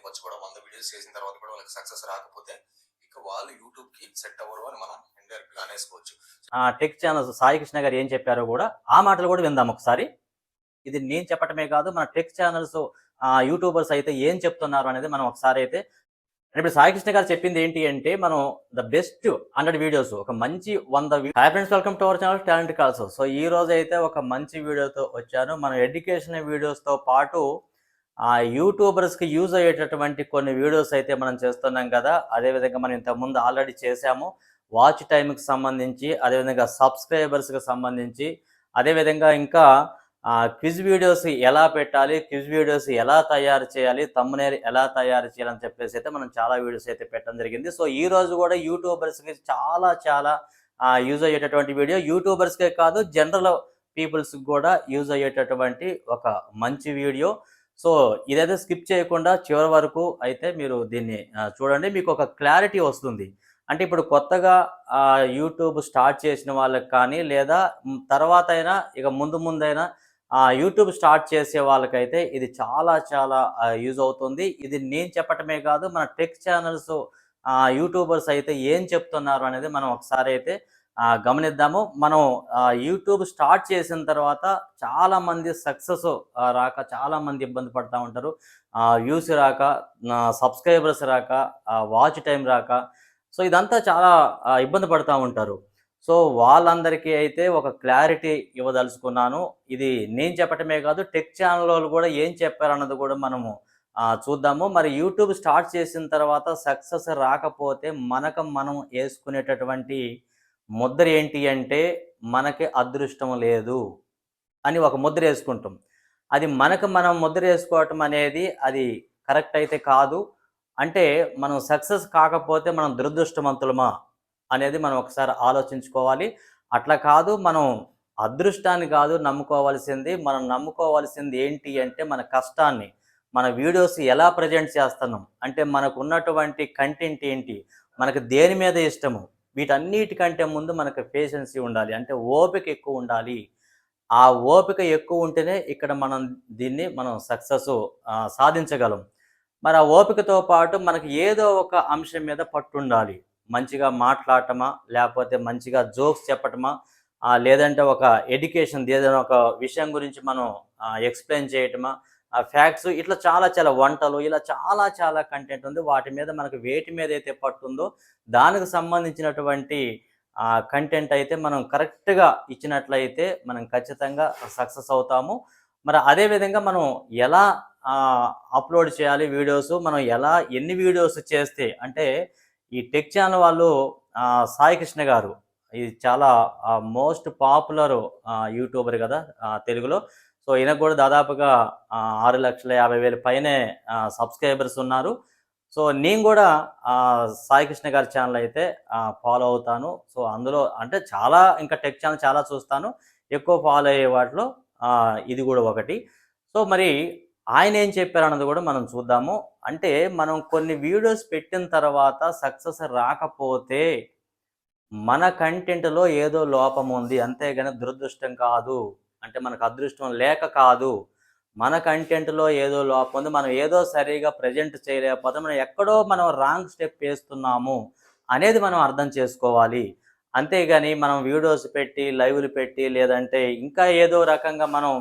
ఇవ్వచ్చు కూడా. 100 వీడియోస్ చేసిన తర్వాత కూడా వాళ్ళకి సక్సెస్ రాకపోతే ఇక వాళ్ళు యూట్యూబ్కి సెట్ అవ్వరు అని మనం ఇండైరెక్ట్ గా అనేసుకోవచ్చు. టెక్ ఛానల్స్ సాయి కృష్ణ గారు ఏం చెప్పారో కూడా ఆ మాటలు కూడా విందాం ఒకసారి. ఇది నేను చెప్పటమే కాదు, మన టెక్ ఛానల్స్ యూట్యూబర్స్ అయితే ఏం చెప్తున్నారు అనేది మనం ఒకసారి అయితే ఇప్పుడు సాయి కృష్ణ గారు చెప్పింది ఏంటి అంటే, మనం ద బెస్ట్ 100 వీడియోస్, ఒక మంచి 100 hi friends, welcome to our channel talent calls. So ఈ రోజు అయితే ఒక మంచి వీడియోతో వచ్చాను. మనం ఎడ్యుకేషన్ వీడియోస్తో పాటు యూట్యూబర్స్కి యూజ్ అయ్యేటటువంటి కొన్ని వీడియోస్ అయితే మనం చేస్తున్నాం కదా. అదేవిధంగా మనం ఇంతకుముందు ఆల్రెడీ చేశాము వాచ్ టైంకి సంబంధించి, అదేవిధంగా సబ్స్క్రైబర్స్కి సంబంధించి, అదేవిధంగా ఇంకా క్విజ్ వీడియోస్ ఎలా పెట్టాలి, క్విజ్ వీడియోస్ ఎలా తయారు చేయాలి, థంబ్నెయిల్ ఎలా తయారు చేయాలని చెప్పేసి అయితే మనం చాలా వీడియోస్ అయితే పెట్టడం జరిగింది. సో ఈ రోజు కూడా యూట్యూబర్స్కి చాలా చాలా యూజ్ అయ్యేటటువంటి వీడియో, యూట్యూబర్స్కే కాదు జనరల్ పీపుల్స్కి కూడా యూజ్ అయ్యేటటువంటి ఒక మంచి వీడియో. సో ఇదైతే స్కిప్ చేయకుండా చివరి వరకు అయితే మీరు దీన్ని చూడండి, మీకు ఒక క్లారిటీ వస్తుంది. అంటే ఇప్పుడు కొత్తగా యూట్యూబ్ స్టార్ట్ చేసిన వాళ్ళకి కానీ, లేదా తర్వాత అయినా ఇక ముందైనా యూట్యూబ్ స్టార్ట్ చేసే వాళ్ళకైతే ఇది చాలా చాలా యూజ్ అవుతుంది. ఇది నేను చెప్పటమే కాదు, మన టెక్ ఛానల్స్ యూట్యూబర్స్ అయితే ఏం చెప్తున్నారు అనేది మనం ఒకసారి అయితే గమనిద్దాము. మనం యూట్యూబ్ స్టార్ట్ చేసిన తర్వాత చాలామంది సక్సెస్ రాక చాలామంది ఇబ్బంది పడుతూ ఉంటారు. వ్యూస్ రాక, సబ్స్క్రైబర్స్ రాక, వాచ్ టైం రాక, సో ఇదంతా చాలా ఇబ్బంది పడుతూ ఉంటారు. సో వాళ్ళందరికీ అయితే ఒక క్లారిటీ ఇవ్వదలుచుకున్నాను. ఇది నేను చెప్పటమే కాదు, టెక్ ఛానల్ వాళ్ళు కూడా ఏం చెప్పారన్నది కూడా మనము చూద్దాము. మరి యూట్యూబ్ స్టార్ట్ చేసిన తర్వాత సక్సెస్ రాకపోతే మనం వేసుకునేటటువంటి ముద్ర ఏంటి అంటే, మనకి అదృష్టం లేదు అని ఒక ముద్ర వేసుకుంటాం. అది మనం ముద్ర వేసుకోవటం అనేది అది కరెక్ట్ అయితే కాదు. అంటే మనం సక్సెస్ కాకపోతే మనం దురదృష్టవంతులమా అనేది మనం ఒకసారి ఆలోచించుకోవాలి. అట్లా కాదు, మనం అదృష్టాన్ని కాదు నమ్ముకోవాల్సింది, మనం నమ్ముకోవాల్సింది ఏంటి అంటే మన కష్టాన్ని. మన వీడియోస్ ఎలా ప్రజెంట్ చేస్తున్నాం, అంటే మనకు ఉన్నటువంటి కంటెంట్ ఏంటి, మనకు దేని మీద ఇష్టము, వీటన్నిటికంటే ముందు మనకు పేషెన్సీ ఉండాలి, అంటే ఓపిక ఎక్కువ ఉండాలి. ఆ ఓపిక ఎక్కువ ఉంటేనే ఇక్కడ మనం సక్సెస్ సాధించగలం. మరి ఆ ఓపికతో పాటు మనకి ఏదో ఒక అంశం మీద పట్టుండాలి. మంచిగా మాట్లాడటమా, లేకపోతే మంచిగా జోక్స్ చెప్పటమా, లేదంటే ఒక ఎడ్యుకేషన్ ఏదైనా ఒక విషయం గురించి మనం ఎక్స్ప్లెయిన్ చేయటమా, ఫ్యాక్ట్స్, ఇట్లా చాలా చాలా వంటలు, ఇలా చాలా చాలా కంటెంట్ ఉంది. వాటి మీద మనకు వేటి మీద అయితే పట్టుందో దానికి సంబంధించినటువంటి కంటెంట్ అయితే మనం కరెక్ట్గా ఇచ్చినట్లయితే మనం ఖచ్చితంగా సక్సెస్ అవుతాము. మరి అదేవిధంగా మనం ఎలా అప్లోడ్ చేయాలి వీడియోస్, మనం ఎన్ని వీడియోస్ చేస్తే, అంటే ఈ టెక్ ఛానల్ వాళ్ళు సాయి కృష్ణ గారు ఇది చాలా మోస్ట్ పాపులర్ యూట్యూబర్ కదా తెలుగులో. సో ఈయనకు కూడా దాదాపుగా 6,50,000 పైనే సబ్స్క్రైబర్స్ ఉన్నారు. సో నేను కూడా సాయి కృష్ణ గారి ఛానల్ అయితే ఫాలో అవుతాను. సో అందులో అంటే చాలా ఇంకా టెక్ ఛానల్ చాలా చూస్తాను, ఎక్కువ ఫాలో అయ్యే వాటిలో ఇది కూడా ఒకటి. సో మరి ఆయన ఏం చెప్పారన్నది కూడా మనం చూద్దాము. అంటే మనం కొన్ని వీడియోస్ పెట్టిన తర్వాత సక్సెస్ రాకపోతే మన కంటెంట్లో ఏదో లోపం ఉంది, అంతేగాని దురదృష్టం కాదు. అంటే మనకు అదృష్టం లేక కాదు, మన కంటెంట్లో ఏదో లోపం ఉంది, మనం ఏదో సరిగా ప్రజెంట్ చేయలేకపోతే మనం రాంగ్ స్టెప్ వేస్తున్నాము అనేది మనం అర్థం చేసుకోవాలి. అంతేగాని మనం వీడియోస్ పెట్టి, లైవ్లు పెట్టి, లేదంటే ఇంకా ఏదో రకంగా మనం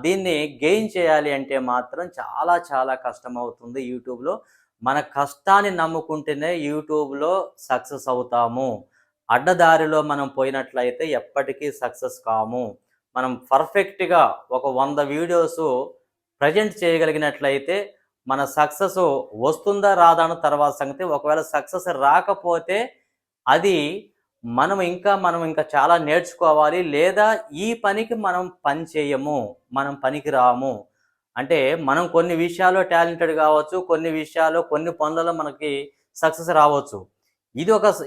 దీన్ని గెయిన్ చేయాలి అంటే మాత్రం చాలా చాలా కష్టం అవుతుంది యూట్యూబ్లో. మన కష్టాన్ని నమ్ముకుంటేనే యూట్యూబ్లో సక్సెస్ అవుతాము. అడ్డదారిలో మనం పోయినట్లయితే ఎప్పటికీ సక్సెస్ కాము. మనం పర్ఫెక్ట్గా ఒక 100 వీడియోస్ ప్రజెంట్ చేయగలిగినట్లయితే మన సక్సెస్ వస్తుందా రాదా అని తర్వాత సంగతి. ఒకవేళ సక్సెస్ రాకపోతే అది మనం ఇంకా చాలా నేర్చుకోవాలి, లేదా ఈ పనికి మనం పని చేయము, మనం పనికి రాము. అంటే మనం కొన్ని విషయాల్లో టాలెంటెడ్ కావచ్చు, కొన్ని విషయాల్లో కొన్ని పనులలో మనకి సక్సెస్ రావచ్చు.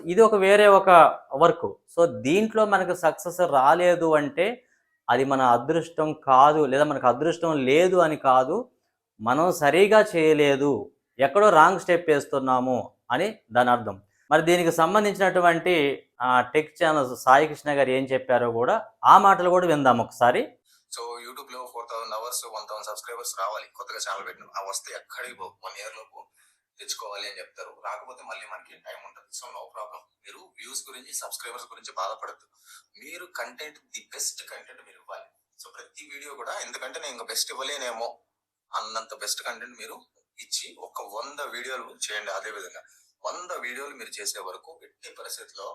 ఇది ఒక వేరే ఒక వర్క్. సో దీంట్లో మనకు సక్సెస్ రాలేదు అంటే అది మన అదృష్టం కాదు, లేదా మనకు అదృష్టం లేదు అని కాదు, మనం సరిగా చేయలేదు, ఎక్కడో రాంగ్ స్టెప్ వేస్తున్నాము అని దాని అర్థం. మరి దీనికి సంబంధించినటువంటి టెక్ ఛానల్స్ సాయి కృష్ణ గారు ఏం చెప్పారో కూడా ఆ మాటలు కూడా విందాం ఒకసారి. సో యూట్యూబ్ లో 4,000 hours 1000 సబ్స్క్రైబర్స్ రావాలి కొత్తగా ఛానల్ పెట్టిన ఆ వస్తే ఎక్కడికి పో 1 year లోపు తెచ్చుకోవాలి అని చెప్తారు. రాకపోతే మళ్ళీ మనకి టైం ఉంటుంది. So no problem. మీరు వ్యూస్ గురించి సబ్స్క్రైబర్స్ గురించి బాధపడద్దు. మీరు కంటెంట్ ది బెస్ట్ కంటెంట్ మీరు ఇవ్వాలి. సో ప్రతి వీడియో కూడా ఎందుకంటే నేను ఇంకా బెస్ట్ ఇవ్వలేనేమో అన్నంత బెస్ట్ కంటెంట్ మీరు ఇచ్చి ఒక 100 వీడియోలు చేయండి. అదే విధంగా 100 వీడియోలు మీరు చేసే వరకు ఎట్టి పరిస్థితిలో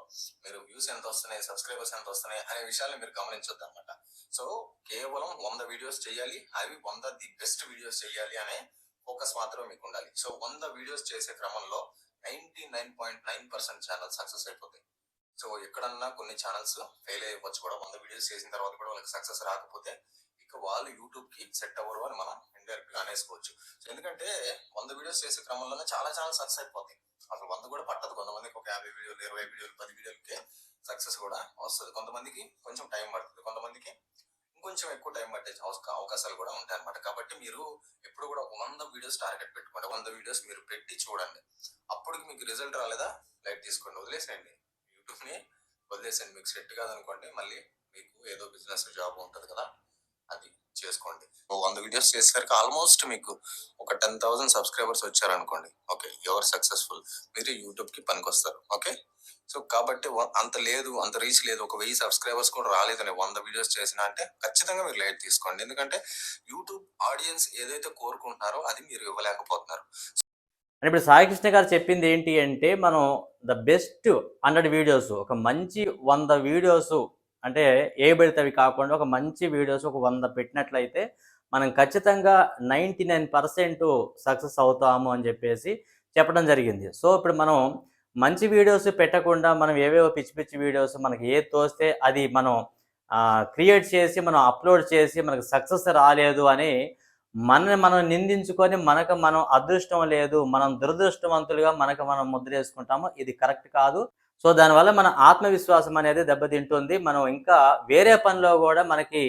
మీరు వ్యూస్ ఎంత వస్తున్నాయి, సబ్స్క్రైబర్స్ ఎంత వస్తున్నాయి అనే విషయాన్ని మీరు గమనించొద్దు అనమాట. సో కేవలం 100 వీడియోస్ చేయాలి, అవి 100 ది బెస్ట్ వీడియోస్ చేయాలి అనే ఫోకస్ మాత్రం మీకు ఉండాలి. సో 100 వీడియోస్ చేసే క్రమంలో 99.9% ఛానల్ సక్సెస్ అయిపోతాయి. సో ఎక్కడన్నా కొన్ని ఛానల్స్ ఫెయిల్ అయిపోవచ్చు కూడా. 100 వీడియోస్ చేసిన తర్వాత కూడా వాళ్ళకి సక్సెస్ రాకపోతే ఇక వాళ్ళు యూట్యూబ్ కి సెట్ అవ్వరు అని మనం ఇండైరెక్ట్ గా అనేసుకోవచ్చు. సో ఎందుకంటే 100 వీడియోస్ చేసే క్రమంలోనే చాలా ఛానల్ సక్సెస్ అయిపోతాయి. అసలు 100 కూడా పట్టదు. కొంతమందికి ఒక 50 వీడియోలు, 20 వీడియోలు, 10 వీడియోలకే సక్సెస్ కూడా వస్తుంది. కొంతమందికి కొంచెం టైం పడుతుంది, కొంతమందికి ఇంకొంచెం ఎక్కువ టైం పట్టే అవకాశాలు కూడా ఉంటాయి అనమాట. కాబట్టి మీరు ఎప్పుడు కూడా 100 వీడియోస్ టార్గెట్ పెట్టుకోండి. 100 వీడియోస్ మీరు పెట్టి చూడండి. అప్పటికి మీకు రిజల్ట్ రాలేదా లైట్ తీసుకోండి, వదిలేసేయండి. యూట్యూబ్ ని వదిలేసేయండి. మీకు సెట్ కాదనుకోండి మళ్ళీ మీకు ఏదో బిజినెస్ జాబ్ ఉంటుంది కదా, అది చేసుకోండి. 100 వీడియోస్ చేసేసరికి ఆల్మోస్ట్ మీకు ఒక 10,000 సబ్స్క్రైబర్స్ వచ్చారనుకోండి. ఓకే, ఎవరు సక్సెస్ఫుల్, మీరు యూట్యూబ్ కి పనికొస్తారు. ఓకే, సో కాబట్టి అంత లేదు, అంత రీచ్ లేదు, ఒక 1000 సబ్స్క్రైబర్స్ కూడా రాలేదని 100 వీడియోస్ చేసినా అంటే ఖచ్చితంగా మీరు లైట్ తీసుకోండి. ఎందుకంటే యూట్యూబ్ ఆడియన్స్ ఏదైతే కోరుకుంటున్నారో అది మీరు ఇవ్వలేకపోతున్నారు. ఇప్పుడు సాయి కృష్ణ గారు చెప్పింది ఏంటి అంటే, మనం ద బెస్ట్ 100 వీడియోస్, ఒక మంచి 100 వీడియోస్ అంటే ఏ పెడితే అవి కాకుండా ఒక మంచి వీడియోస్ ఒక 100 పెట్టినట్లయితే మనం ఖచ్చితంగా 99% సక్సెస్ అవుతాము అని చెప్పేసి చెప్పడం జరిగింది. సో ఇప్పుడు మనం మంచి వీడియోస్ పెట్టకుండా మనం ఏవేవో పిచ్చి పిచ్చి వీడియోస్ మనకి ఏది తోస్తే అది మనం క్రియేట్ చేసి మనం అప్లోడ్ చేసి మనకు సక్సెస్ రాలేదు అని మనని మనం నిందించుకొని మనకు మనం అదృష్టం లేదు, మనం దురదృష్టవంతులుగా మనకు మనం ముద్ర వేసుకుంటాము. ఇది కరెక్ట్ కాదు. సో దానివల్ల మన ఆత్మవిశ్వాసం అనేది దెబ్బతింటుంది. మనం ఇంకా వేరే పనిలో కూడా మనకి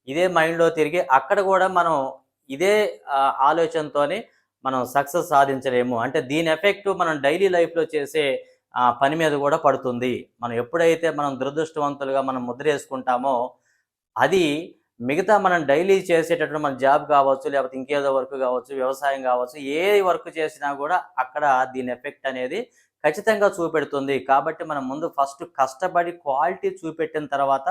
ఇదే మైండ్లో తిరిగి అక్కడ కూడా మనం ఇదే ఆలోచనతోని మనం సక్సెస్ సాధించలేము. అంటే దీని ఎఫెక్ట్ మనం డైలీ లైఫ్లో చేసే పని మీద కూడా పడుతుంది. మనం ఎప్పుడైతే మనం దురదృష్టవంతులుగా మనం ముద్ర వేసుకుంటామో అది మిగతా మనం డైలీ చేసేటటువంటి మన జాబ్ కావచ్చు, లేకపోతే ఇంకేదో వర్క్ కావచ్చు, వ్యవసాయం కావచ్చు, ఏ వర్క్ చేసినా కూడా అక్కడ దీని ఎఫెక్ట్ అనేది ఖచ్చితంగా చూపెడుతుంది. కాబట్టి మనం ముందు ఫస్ట్ కష్టపడి క్వాలిటీ చూపెట్టిన తర్వాత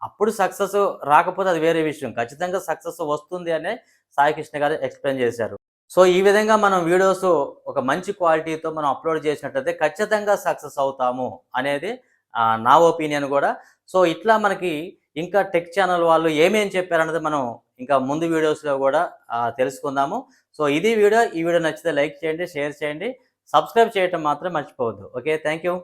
అప్పుడు సక్సెస్ రాకపోతే అది వేరే విషయం. ఖచ్చితంగా సక్సెస్ వస్తుంది అనే సాయి కృష్ణ గారు ఎక్స్ప్లెయిన్ చేశారు. సో ఈ విధంగా మనం వీడియోస్ ఒక మంచి క్వాలిటీతో మనం అప్లోడ్ చేసినట్లయితే ఖచ్చితంగా సక్సెస్ అవుతాము అనేది నా ఒపీనియన్ కూడా. సో ఇట్లా మనకి ఇంకా టెక్ ఛానల్ వాళ్ళు ఏమేం చెప్పారన్నది మనం ఇంకా ముందు వీడియోస్లో కూడా తెలుసుకుందాము. సో ఇది వీడియో. ఈ వీడియో నచ్చితే లైక్ చేయండి, షేర్ చేయండి, సబ్స్క్రైబ్ చేయటం మాత్రం మర్చిపోవద్దు. Okay, thank you.